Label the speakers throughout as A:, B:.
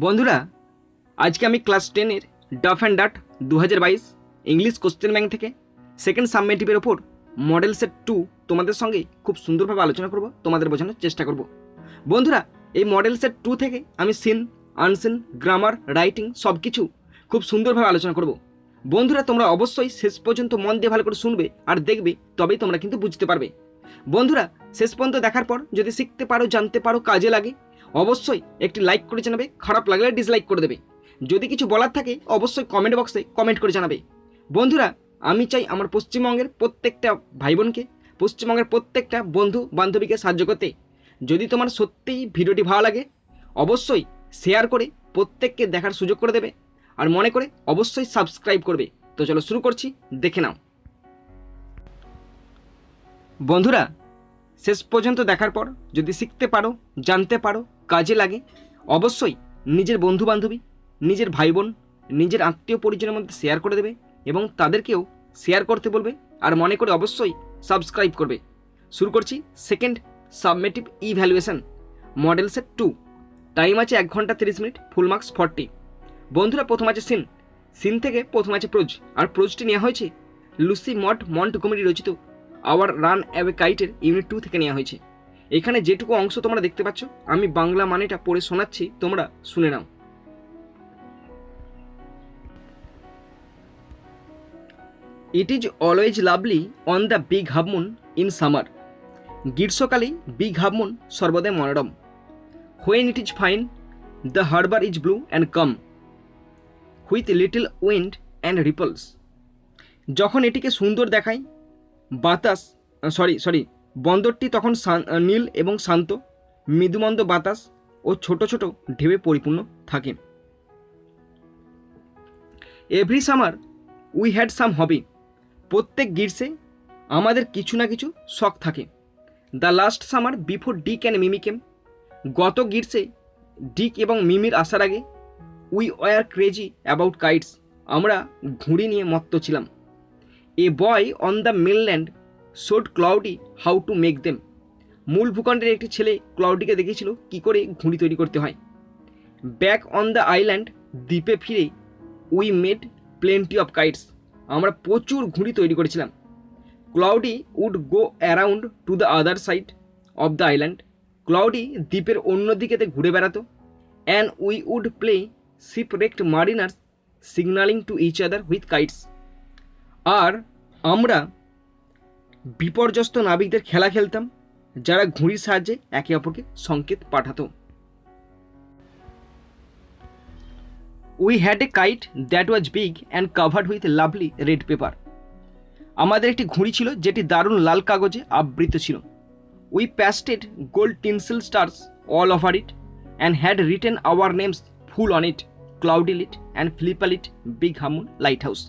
A: বন্ধুরা, আজকে আমি ক্লাস 10-এর Duff and Dutt 2022 English question bank থেকে সেকেন্ড সাবমেটিভের ওপর মডেল সেট 2 তোমাদের সঙ্গে খুব সুন্দরভাবে আলোচনা করব, তোমাদের বোঝানোর চেষ্টা করব। বন্ধুরা, এই মডেল সেট 2 থেকে আমি সিন, আনসিন, গ্রামার, রাইটিং সব কিছু খুব সুন্দরভাবে আলোচনা করব। বন্ধুরা, তোমরা অবশ্যই শেষ পর্যন্ত মন দিয়ে ভালো করে শুনবে আর দেখবে, তবেই তোমরা কিন্তু বুঝতে পারবে। বন্ধুরা, শেষ পর্যন্ত দেখার পর যদি শিখতে পারো, জানতে পারো, কাজে লাগে, অবশ্যই একটি লাইক করে জানাবে, খারাপ লাগলে ডিসলাইক করে দেবে। যদি কিছু বলার থাকে অবশ্যই কমেন্ট বক্সে কমেন্ট করে জানাবে। বন্ধুরা, আমি চাই আমার পশ্চিমবঙ্গের প্রত্যেকটা ভাই বোনকে, পশ্চিমবঙ্গের প্রত্যেকটা বন্ধু বান্ধবীকে সাহায্য করতে। যদি তোমার সত্যিই ভিডিওটি ভালো লাগে অবশ্যই শেয়ার করে প্রত্যেককে দেখার সুযোগ করে দেবে, আর মনে করে অবশ্যই সাবস্ক্রাইব করবে। তো চলো শুরু করছি, দেখে নাও। বন্ধুরা, শেষ পর্যন্ত দেখার পর যদি শিখতে পারো, জানতে পারো, কাজে লাগে, অবশ্যই নিজের বন্ধু বান্ধবী, নিজের ভাই বোন, নিজের আত্মীয় পরিজনের মধ্যে শেয়ার করে দেবে এবং তাদেরকেও শেয়ার করতে বলবে, আর মনে করে অবশ্যই সাবস্ক্রাইব করবে। শুরু করছি second সাবমেটিভ evaluation model set 2। Time আছে 1 ঘন্টা 30 মিনিট, ফুল মার্কস 40। বন্ধুরা, প্রথম আছে সিন। সিন থেকে প্রথম আছে প্রোজ, আর প্রোজটি নেওয়া হয়েছে লুসি মন্টগোমেরি রচিত আওয়ার রানঅ্যাওয়ে কাইটের ইউনিট 2 থেকে নেওয়া হয়েছে। এখানে যেটুকু অংশ তোমরা দেখতে পাচ্ছ আমি বাংলা মানেটা পড়ে শোনাচ্ছি, তোমরা শুনে নাও। It is always lovely on the Big Half Moon in summer. গ্রীষ্মকালে বিগ হাফ মুন সর্বদাই মনোরম। When it is fine the harbour is blue and calm with little wind and ripples. যখন এটিকে সুন্দর দেখায় বাতাস বন্দরটি তখন নীল এবং শান্ত, মৃদুমন্দ বাতাস ও ছোট ছোট ঢেউয়ে পরিপূর্ণ থাকে। Every summer we had some hobby. প্রত্যেক গ্রীষ্মে আমাদের কিছু না কিছু শখ থাকে। The last summer before Dick and Mimi came. গত গ্রীষ্মে ডিক এবং মিমির আসার আগে we were crazy about kites. আমরা ঘুড়ি নিয়ে মত্ত ছিলাম। A boy on the mainland showed Cloudy how to make them. মূল ভূখণ্ডের একটি ছেলে ক্লাউডিকে দেখিয়েছিল কী করে ঘুড়ি তৈরি করতে হয়। ব্যাক অন দ্য আইল্যান্ড, দ্বীপে ফিরে we made plenty of kites. আমরা প্রচুর ঘুড়ি তৈরি করেছিলাম। Cloudy would go around to the other side of the island. Cloudy দ্বীপের অন্য দিকেতে ঘুরে বেড়াতো। And we would play shipwrecked mariners signaling to each other with kites. আর আমরা বিপর্যস্ত নাবিকদের খেলা খেলতাম, যারা ঘুড়ির সাহায্যে একে অপরকে সংকেত পাঠাতো। We had a kite that was big and covered with lovely red paper. আমাদের একটি ঘুড়ি ছিল যেটি দারুণ লাল কাগজে আবৃত ছিল। We pasted gold tinsel stars all over it and had written our names full on it, Cloudy lit and ফ্লিপালিট বিগ হামুন লাইট হাউস।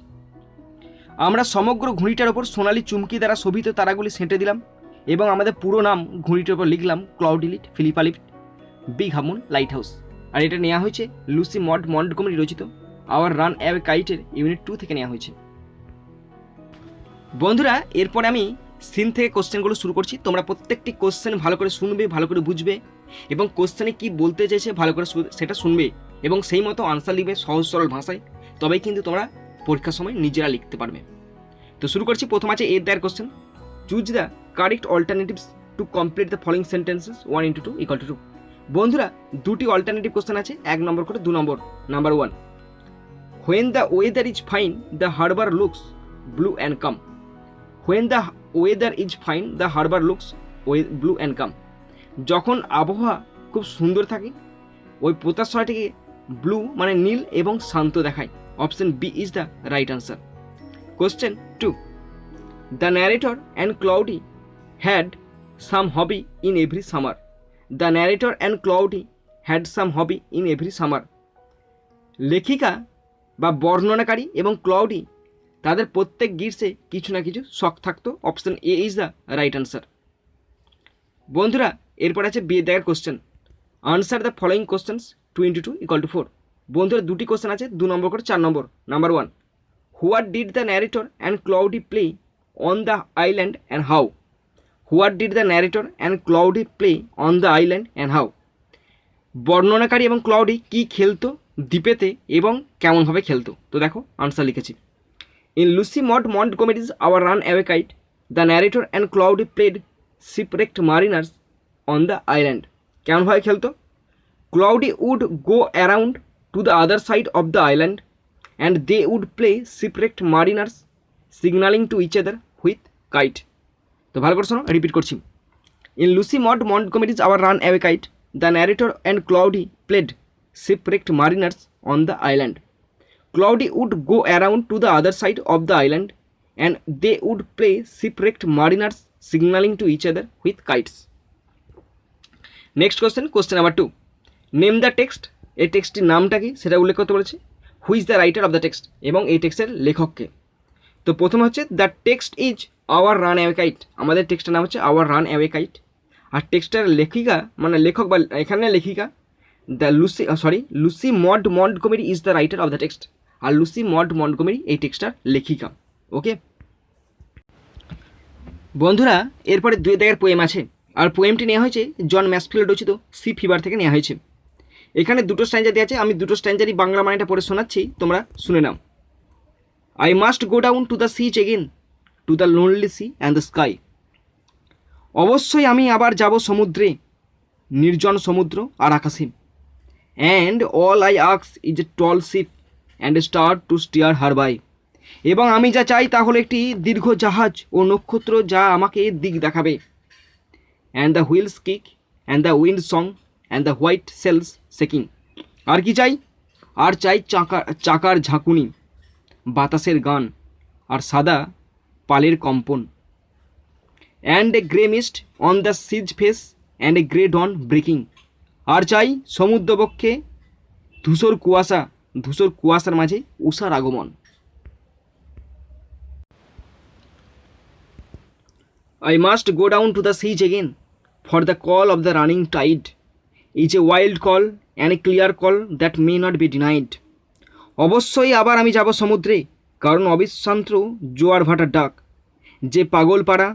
A: আমরা সমগ্র ঘুড়িটার ওপর সোনালি চুমকি দ্বারা শোভিত তারাগুলি সেঁটে দিলাম এবং আমাদের পুরো নাম ঘুড়িটার ওপর লিখলাম ক্লাউডিলিট ফিলিপালিট বিগ হামুন লাইট হাউস। আর এটা নেওয়া হয়েছে লুসি মন্টগোমেরি রচিত আওয়ার রানঅ্যাওয়ে কাইটের ইউনিট 2 থেকে নেওয়া হয়েছে। বন্ধুরা, এরপরে আমি সিন থেকে কোশ্চেনগুলো শুরু করছি। তোমরা প্রত্যেকটি কোশ্চেন ভালো করে শুনবে, ভালো করে বুঝবে এবং কোশ্চেনে কী বলতে চাইছে ভালো করে সেটা শুনবে এবং সেই মতো আনসার লিখবে সহজ সরল ভাষায়, তবেই কিন্তু তোমরা পরীক্ষার সময় নিজেরা লিখতে পারবে। তো শুরু করছি। প্রথম আছে এর দেয়ার question. Choose the correct alternatives to complete the following sentences 1 × 2 = 2। বন্ধুরা, দুটি অল্টারনেটিভ কোশ্চেন আছে, 1 নম্বর করে 2 নম্বর। Number 1, when the weather is fine the harbour looks blue and calm. When the weather is fine the harbour looks blue and calm. যখন আবহাওয়া খুব সুন্দর থাকে ওই পোতাশ্রয়টিকে ব্লু মানে নীল এবং শান্ত দেখায়। Option B is the right answer. Question 2, the narrator and Cloudy had some hobby in every summer. The narrator and Cloudy had some hobby in every summer. লেখিকা বা বর্ণনাকারী এবং ক্লাউডি তাদের প্রত্যেক গ্রীষ্মে কিছু না কিছু শখ থাকতো। Option A is the right answer. বন্ধুরা, এরপর আছে বি দেয়ার question. Answer the following questions 2 × 2 = 4। বন্ধুরা, দুটি কোশ্চেন আছে, 2 নম্বর করে 4 নম্বর। Number 1, what did the narrator and Cloudy play on the island and how. What did the narrator and Cloudy play on the island and how. বর্ণনাকারী এবং cloudy কি খেলতো দ্বীপেতে এবং কেমনভাবে খেলতো? তো দেখো আনসার লিখেছি। In Lucy Montgomery's our runaway kite, the narrator and Cloudy played shipwrecked mariners on the island. কেমনভাবে খেলতো? Cloudy would go around to the other side of the island and they would play shipwrecked mariners signaling to each other with kite. তো ভালো করে শোনো, repeat করছি। In Lucy Montgomery's our runaway kite, the narrator and Cloudy played shipwrecked mariners on the island. Cloudy would go around to the other side of the island and they would play shipwrecked mariners signaling to each other with kites. Next question, question number 2. Name the text. এই টেক্সটির নামটা কি সেটা উল্লেখ করতে বলেছে। Who is the writer of the text, এবং এই টেক্সটের লেখককে। তো প্রথমে হচ্ছে the text is our runaway kite. আমাদের টেক্সটের নাম হচ্ছে আওয়ার রান অ্যাওয়ে কাইট। আর টেক্সটের লেখিকা মানে লেখক বা এখানে লেখিকা Lucy Montgomery is the writer of the text. আর লুসি মন্টগোমেরি এই টেক্সটার লেখিকা। ওকে বন্ধুরা, এরপরে 2 দাগের পোয়েম আছে। আর পোয়েমটি নেওয়া হয়েছে জন ম্যাসফিল্ড রচিত সি ফিভার থেকে নেওয়া হয়েছে। এখানে 2টো স্ট্যাঞ্জা দেওয়া আছে, আমি 2টো স্ট্যাঞ্জারই বাংলা মানেটা পড়ে শোনাচ্ছি, তোমরা শুনে নাও। I must go down to the seas again, to the lonely sea and the sky. অবশ্যই আমি আবার যাব সমুদ্রে, নির্জন সমুদ্র আর আকাশে। অ্যান্ড অল আই আক্স is a tall ship and star to steer her by. এবং আমি যা চাই তা হলো একটি দীর্ঘ জাহাজ ও নক্ষত্র যা আমাকে দিক দেখাবে। And the wheels kick and the wind song and the white sails shaking. আর কি চাই? আর চাই চাকার ঝাঁকুনি, বাতাসের গান আর সাদা পালের কম্পন। And a grey mist on the sea's face and a grey dawn breaking. আর চাই সমুদ্রবক্ষে ধূসর কুয়াশার মাঝে উষার আগমন। I must go down to the siege again, for the call of the running tide is a wild call and a clear call that may not be denied. অবশ্যই আবার আমি যাব সমুদ্রে, কারণ অবিশ্রান্ত জোয়ার ভাটার ডাক যে পাগল পাড়া,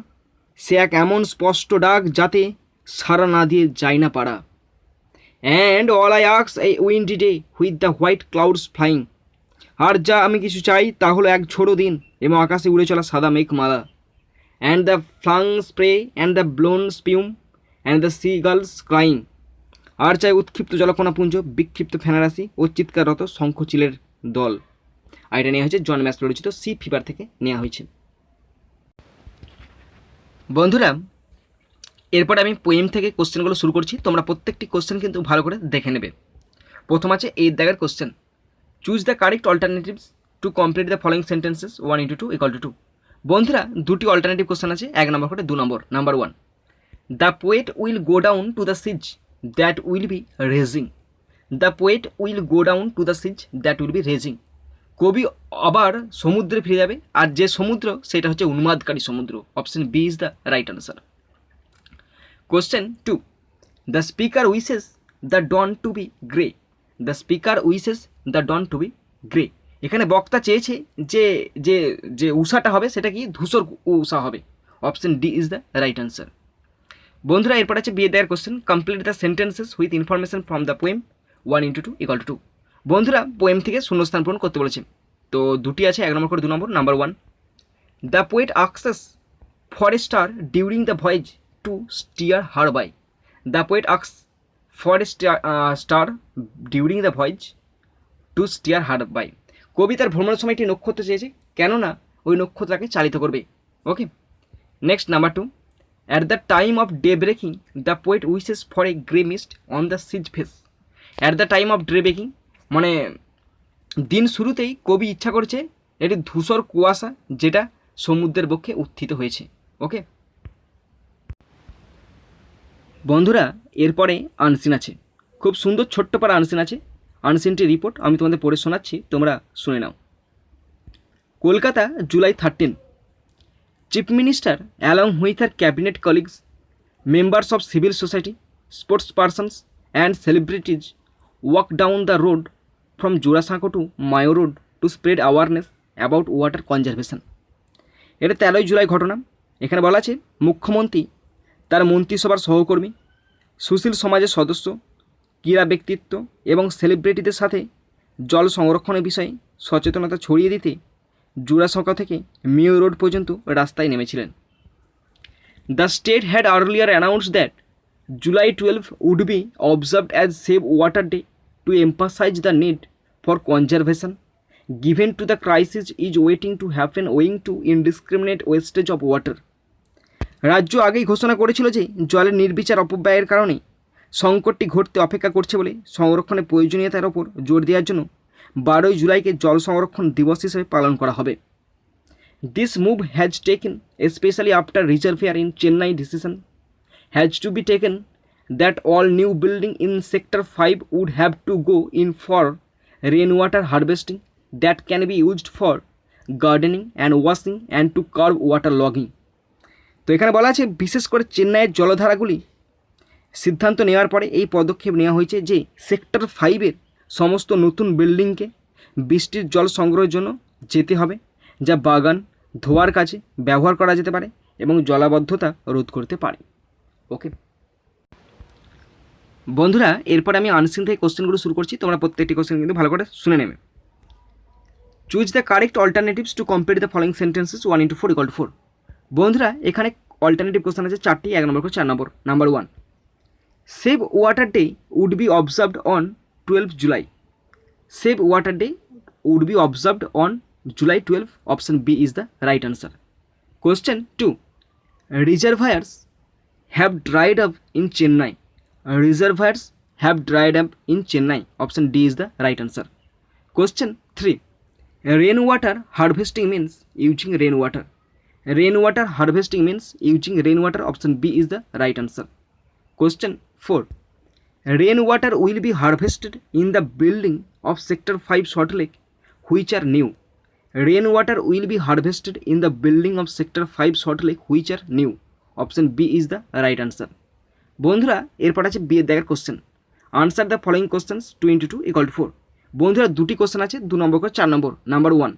A: সে এক এমন স্পষ্ট ডাক যাতে সাড়া না দিয়ে যায় না পাড়া। অ্যান্ড অল আই আক্স a windy day with the white clouds flying. আর যা আমি কিছু চাই তা হলো এক ঝোড়ো দিন এবং আকাশে উড়ে চলা সাদা মেঘমালা। And the flung spray and the blown spume and the seagulls crying. আর চাই উৎক্ষিপ্ত জলকণাপুঞ্জ, বিক্ষিপ্ত ফেনারাশি ও চিৎকাররত শঙ্খচিলের দল। আর এটা নেওয়া হয়েছে জন ম্যাসফিল্ড রচিত সি ফিভার থেকে নেওয়া হয়েছে। বন্ধুরা, এরপরে আমি পোয়েম থেকে কোশ্চেনগুলো শুরু করছি। তোমরা প্রত্যেকটি কোশ্চেন কিন্তু ভালো করে দেখে নেবে। প্রথম আছে 8 দাগের question. Choose the correct alternatives to complete the following sentences 1 × 2 = 2। বন্ধুরা, 2টি অল্টারনেটিভ কোশ্চেন আছে, 1 নম্বর করে 2 নম্বর। Number 1, the poet will go down to the seas that will be raging. The poet will go down to the seas that will be raging. কবি আবার সমুদ্রে ফিরে যাবে, আর যে সমুদ্র সেটা হচ্ছে উন্মাদকারী সমুদ্র। Option B is the right answer. Question 2, the speaker wishes the dawn to be grey. The speaker wishes the dawn to be grey. এখানে বক্তা চেয়েছে যে যে যে উষাটা হবে সেটা কি ধূসর উষা হবে। Option D is the right answer. বন্ধুরা, এরপর আছে বিয়ে দেওয়ার question. Complete the sentences with information from the poem 1 × 2 = 2। বন্ধুরা, পোয়েম থেকে শূন্যস্থান পূরণ করতে বলেছে। তো 2টি আছে, 1 নম্বর করে 2 নম্বর। Number 1, the poet asks for a star during the voyage to steer her by. The poet asks for a star during the voyage to steer her by. কবি তার ভ্রমণের সময় একটি নক্ষত্র চেয়েছে, কেননা ওই নক্ষত্রকে চালিত করবে। Okay, next number 2, at the time of day breaking the poet wishes for a grey mist on the sea's face. At the time of day breaking মানে দিন শুরুতেই কবি ইচ্ছা করছে এটি ধূসর কুয়াশা যেটা সমুদ্রের বক্ষে উত্থিত হয়েছে। ওকে বন্ধুরা, এরপরে আনসিন আছে, খুব সুন্দর ছোট্ট পারা আনসিন আছে। আনসিনটির রিপোর্ট আমি তোমাদের পড়ে শোনাচ্ছি, তোমরা শুনে নাও। Kolkata, July 13। Chief minister along with her cabinet colleagues, members of civil society, sports persons and celebrities walk down the road from Jorasanko to Mayo Road to spread awareness about water conservation. এটা 13 জুলাই ঘটনা। এখানে বলা আছে মুখ্যমন্ত্রী, তার মন্ত্রিসভার সহকর্মী, সুশীল সমাজের সদস্য, ক্রীড়া ব্যক্তিত্ব এবং সেলিব্রিটিদের সাথে জল সংরক্ষণের বিষয়ে সচেতনতা ছড়িয়ে দিতে জোড়াসাঁকো থেকে মিও রোড পর্যন্ত রাস্তায় নেমেছিলেন। The state had earlier announced that July 12 would be observed as Save Water Day to emphasize the need for conservation given to the crisis is waiting to happen owing to indiscriminate wastage of water. রাজ্য আগেই ঘোষণা করেছিল যে জলের নির্বিচার অপব্যয়ের কারণে সংকটটি ঘটতে অপেক্ষা করছে বলে সংরক্ষণের প্রয়োজনীয়তার ওপর জোর দেওয়ার জন্য 12 জুলাইকে জল সংরক্ষণ দিবস হিসেবে পালন করা হবে। This move has taken specially after reservoir in Chennai decision has to be taken that all new building in sector 5 would have to go in for rainwater harvesting that can be used for gardening and washing and to curb water logging. তো এখানে বলা আছে বিশেষ করে চেন্নাইয়ের জলধারাগুলি সিদ্ধান্ত নেওয়ার পরে এই পদক্ষেপ নেওয়া হয়েছে যে সেক্টর 5-এর সমস্ত নতুন বিল্ডিংকে বৃষ্টির জল সংগ্রহের জন্য যেতে হবে, যা বাগান ধোয়ার কাজে ব্যবহার করা যেতে পারে এবং জলাবদ্ধতা রোধ করতে পারে। ওকে বন্ধুরা, এরপরে আমি আনসিন থেকে কোশ্চেনগুলো শুরু করছি, তোমরা প্রত্যেকটি কোশ্চেন কিন্তু ভালো করে শুনে নেবে। Choose the correct alternatives to complete the following sentences 1 into 4 = 4। বন্ধুরা এখানে অল্টারনেটিভ কোশ্চেন আছে 4টি, 1 নম্বর করে 4 নম্বর। Number 1, save water day would be observed on 12 July. Save water day would be observed on July 12, option B is the right answer. Question 2, reservoirs have dried up in Chennai. Reservoirs have dried up in Chennai. Option D is the right answer. Question 3, rainwater harvesting means using rainwater. Rainwater harvesting means using rainwater. Option B is the right answer. Question 4, rainwater will be harvested in the building of sector 5 Salt Lake which are new. Rainwater will be harvested in the building of sector 5 Salt Lake which are new. Option B is the right answer. বন্ধুরা এরপর আছে B এর দেখার question, answer the following questions 2 into 2 = 4। বন্ধুরা দুটি question আছে 2 নম্বর করে 4 নম্বর। Number 1,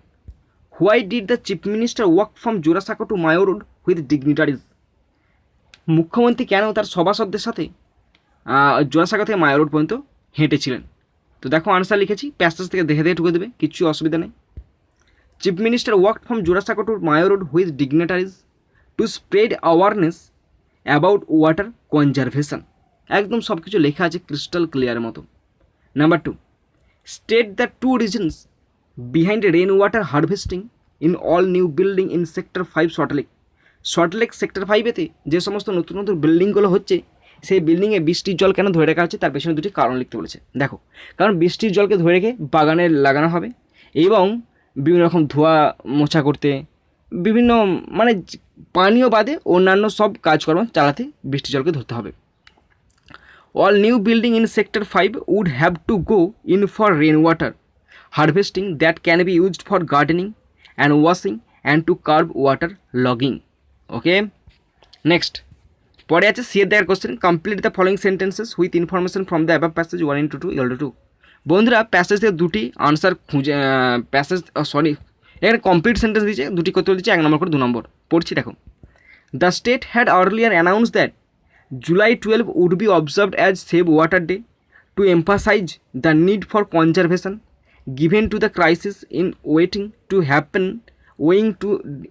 A: why did the chief minister walk from Jorasanko to Mayo Road with dignitaries. মুখ্যমন্ত্রী কেন তার সভাসদদের সাথে জোড়াসাঁকো থেকে মায়ো রোড পর্যন্ত হেঁটেছিলেন? তো দেখো আনসার লিখেছি, প্যাসেজ থেকে দেখে দেখে ঢুকে দেবে, কিছু অসুবিধা নেই। Chief minister walk from Jorasanko to Mayo Road with dignitaries to spread awareness about water conservation. একদম সব কিছু লেখা আছে ক্রিস্টাল ক্লিয়ারের মতো। Number 2, state the 2 reasons behind rain water harvesting in all new building in sector 5 Salt Lake. Salt Lake sector 5-এতে যে সমস্ত নতুন নতুন বিল্ডিংগুলো হচ্ছে সেই বিল্ডিংয়ে বৃষ্টির জল কেন ধরে রাখা হচ্ছে তার পেছনে 2টি কারণ লিখতে বলেছে। দেখো, কারণ বৃষ্টির জলকে ধরে রেখে বাগানে লাগানো হবে এবং বিভিন্ন রকম ধোয়া মোছা করতে, বিভিন্ন মানে পানীয় বাদে অন্যান্য সব কাজকর্ম চালাতে বৃষ্টি জলকে ধরতে হবে। All new building in sector 5 would have to go in for rain water harvesting that can be used for gardening and washing and to curb water logging. Okay next, পরে আছে সি এর দেয়ার question, complete the following sentences with information from the above passage 1 into 2 = 2। বন্ধুরা passage থেকে 2টি answer খুঁজে এখানে complete sentence দিয়েছে, 2টি করতে দিচ্ছে, 1 নম্বর করে 2 নম্বর। পড়ছি দেখো, the state had earlier announce that July 12 would be observed as Save Water Day to emphasize the need for conservation given to the crisis in waiting to happen owing to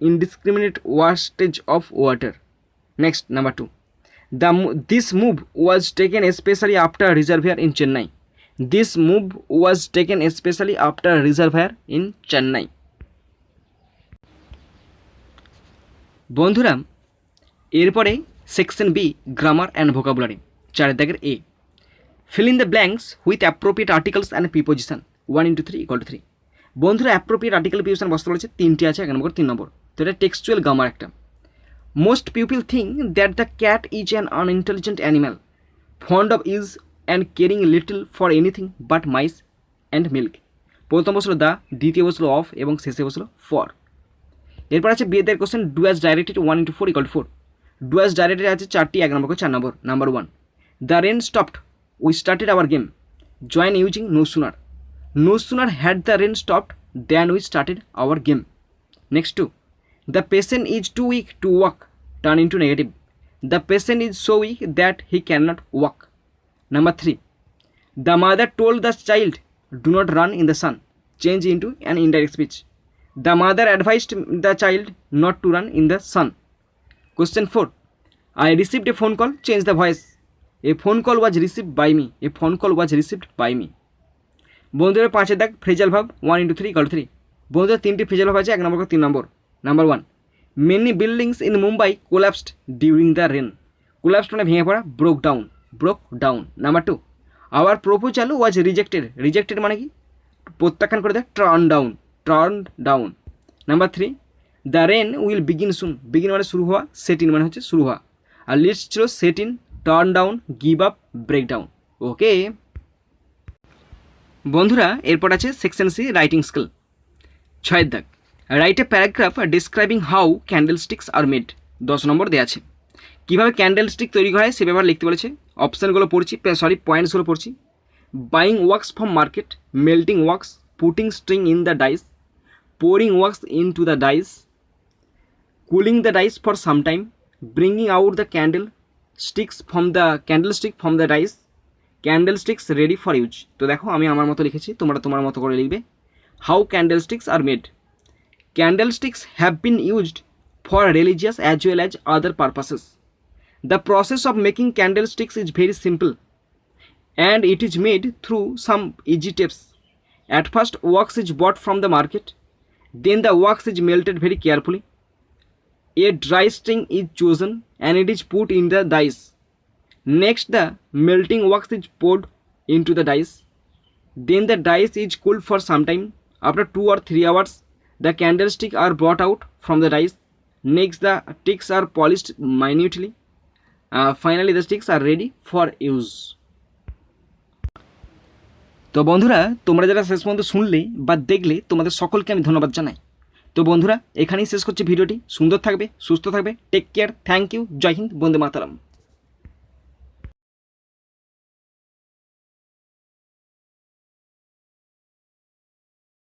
A: indiscriminate wastage of water. Next, number 2, this move was taken especially after reservoir in Chennai. This move was taken especially after reservoir in Chennai. বন্ধুরা এরপরে section B, grammar and vocabulary, 4 দাগের A, fill in the blanks with appropriate articles and preposition 1 into 3 = 3। বন্ধুরা appropriate article preposition বসতে বলেছে 3টি আছে, 1 নম্বর 3 নম্বর। তো এটা টেক্সচুয়াল গ্রামার একটা। Most people think that the cat is an unintelligent animal fond of ease and caring little for anything but mice and milk. প্রথম বসলো দ্য, দ্বিতীয় বসলো অফ এবং শেষে বসলো ফর। এরপর আছে বি এর কোশ্চেন, do as directed 1 into 4 = 4। Do as directed আছে 4টি, 1 নম্বর করে 4 নম্বর। Number 1, the rain stopped we started our game join using no sooner. No sooner had the rain stopped then we started our game. Next 2, the patient is too weak to walk turn into negative. The patient is so weak that he can not walk. Number 3, the mother told the child do not run in the sun, change into an indirect speech. The mother advised the child not to run in the sun. Question 4, I received a phone call, change the voice. A phone call was received by me. A phone call was received by me. বন্ধুদের 5 দাগ phrasal ভাব 1 into 3 = 3। বন্ধুদের 3টি phrasal ভাব আছে, 1 নম্বর 3 নম্বর। Number 1, many buildings in Mumbai collapsed during the rain. Collapsed মানে ভেঙে পড়া, broke down। Number 2, our proposal was rejected. Rejected মানে কি, প্রত্যাখ্যান করে দেয়, turned down। Number 3, the rain will begin soon. begin মানে শুরু হওয়া, set in মানে হচ্ছে শুরু হওয়া, আর লিস্ট ছিল set in, turn down, give up, break down। Okay বন্ধুরা, এরপর আছে সেকশন সি, রাইটিং স্কিল। 6 দাগ, write a paragraph describing how candlesticks are made. 10 নম্বর দেওয়া আছে, কীভাবে ক্যান্ডেল স্টিক তৈরি করা হয় সে ব্যাপারে লিখতে বলেছে। অপশানগুলো পড়ছি, পয়েন্টসগুলো পড়ছি। Buying wax from market, melting wax, putting string in the dice, pouring wax into the dice, cooling the dice for some time, bringing out the candlestick from the dice, candlesticks ready for use। তো দেখো আমি আমার মতো লিখেছি, তোমরা তোমার মতো করে লিখবে। How candlesticks are made. Candlesticks have been used for religious as well as other purposes. The process of making candlesticks is very simple and it is made through some easy steps. At first, wax is bought from the market. Then the wax is melted very carefully. A dry string is chosen and it is put in the dice. Next, the melting wax is poured into the dice. Then the dice is cooled for some time. After 2 or 3 hours, the candlesticks are brought out from the dice. Next, the sticks are polished minutely. Finally, the sticks are ready for use. তো বন্ধুরা, তোমরা যারা শেষ পর্যন্ত শুনলে বা দেখলে তোমাদের সকলকে আমি ধন্যবাদ জানাই। তো বন্ধুরা, এখানেই শেষ করছি ভিডিওটি। সুন্দর থাকবে, সুস্থ থাকবে, টেক কেয়ার, থ্যাংক ইউ, জয় হিন্দ, বন্দে মাতরম।